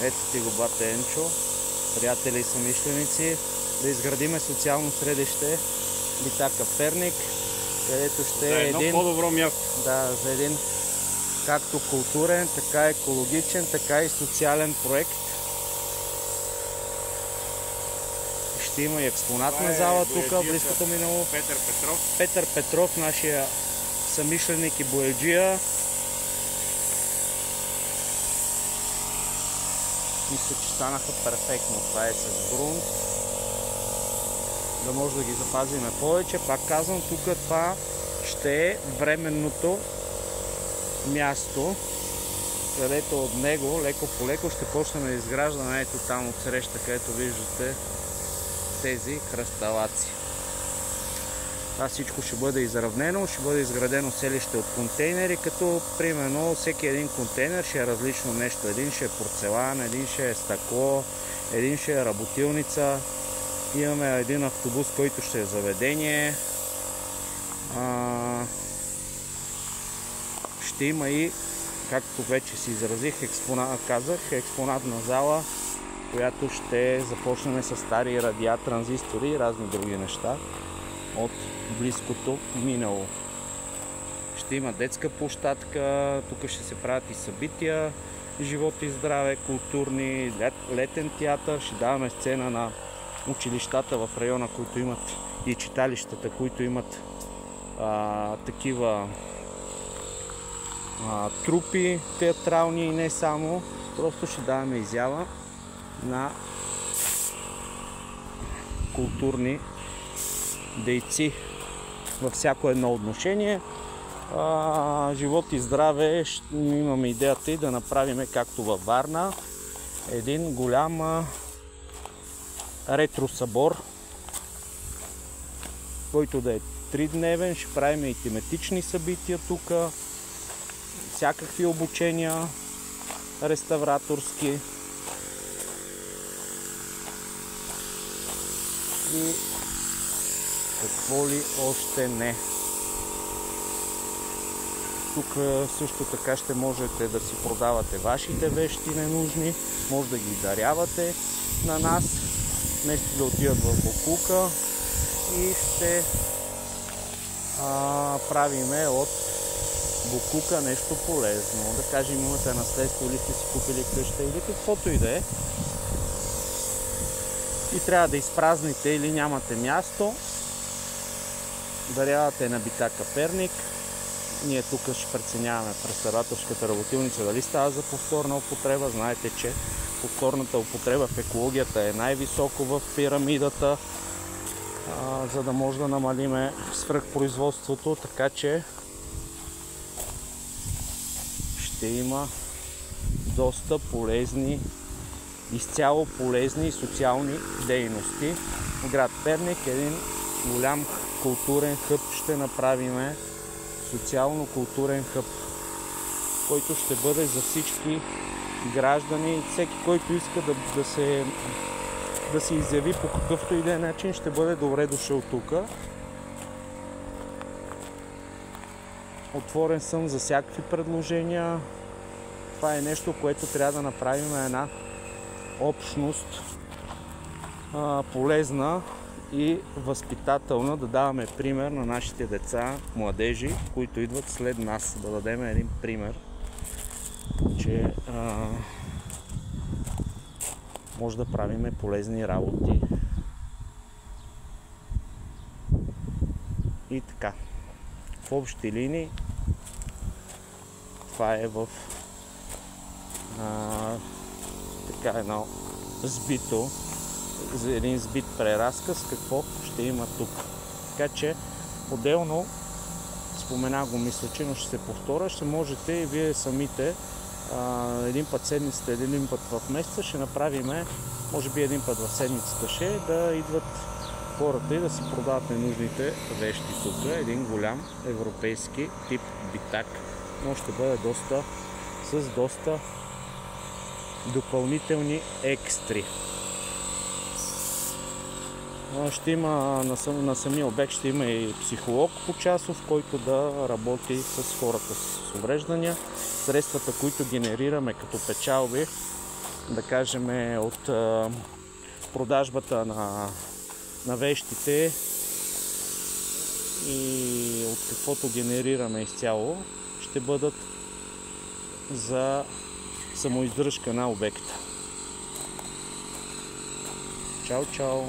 Ето ти го бате Енчо, приятели и съмишленици, да изградиме социално средище Битака Перник, където ще е едно по-добро място. Да, за един както културен, така екологичен, така и социален проект. Ще има и експонатна зала тук, в близкото минало. Петър Петров. Петър Петров, нашия съмишленик и бояджия. Мисля, че станаха перфектно. Това е с грунт. Да може да ги запазиме повече. Пак казвам, тук това ще е временното място, където от него леко по леко ще почнем да изграждаме ето там отсреща, където виждате тези хръсталаци. Това всичко ще бъде изравнено, ще бъде изградено селище от контейнери, като примерно всеки един контейнер ще е различно нещо. Един ще е порцелан, един ще е стъкло, един ще е работилница. Имаме един автобус, който ще е заведение. Ще има и, както вече си изразих, експонатна зала, която ще започнем с стари радиа, транзистори и разни други неща от близкото минало. Ще има детска площадка, тук ще се правят и събития, живот и здраве, културни, летен театър, ще даваме сцена на училищата в района, които имат и читалищата, които имат такива трупи театрални и не само. Просто ще даваме изява на културни дейци във всяко едно отношение. Живот и здраве, имаме идеята и да направим както във Варна един голям ретро събор, който да е 3-дневен. Ще правим и тематични събития тук, всякакви обучения, реставраторски и какво ли още не. Тук също така ще можете да си продавате вашите вещи ненужни, може да ги дарявате на нас, вместо да отидат в боклука, и ще правиме от боклука нещо полезно. Да кажем, имате наследство или сте си купили къща или каквото и да е и трябва да изпразните или нямате място, дарявате на Битака Перник. Ние тук ще преценяваме в реставраторската работилница дали става за повторна употреба. Знаете, че повторната употреба в екологията е най-високо в пирамидата, за да може да намалиме свръхпроизводството, така че ще има доста полезни, изцяло полезни и социални дейности. В град Перник един голям културен хъб ще направим, социално-културен хъб, който ще бъде за всички граждани. Всеки, който иска да се изяви по какъвто и да е начин, ще бъде добре дошъл тук. Отворен съм за всякакви предложения. Това е нещо, което трябва да направим една общност полезна и възпитателна, да даваме пример на нашите деца, младежи, които идват след нас, да дадем един пример, че може да правиме полезни работи. И така, в общи линии това е в така едно сбито, за един сбит преразказ какво ще има тук. Така че отделно, споменах го, мисля, че, но ще се повторя, ще можете и вие самите един път седмицата, един път в месеца ще направиме, може би един път в седмицата ще да идват хората и да си продават ненужните вещи тук. Един голям европейски тип битак, но ще бъде с доста допълнителни екстри. Ще има на самия обект ще има и психолог почасов, който да работи с хората с увреждания. Средствата, които генерираме като печалби, да кажем, от продажбата на вещите и от каквото генерираме изцяло, ще бъдат за самоиздръжка на обекта. Чао, чао!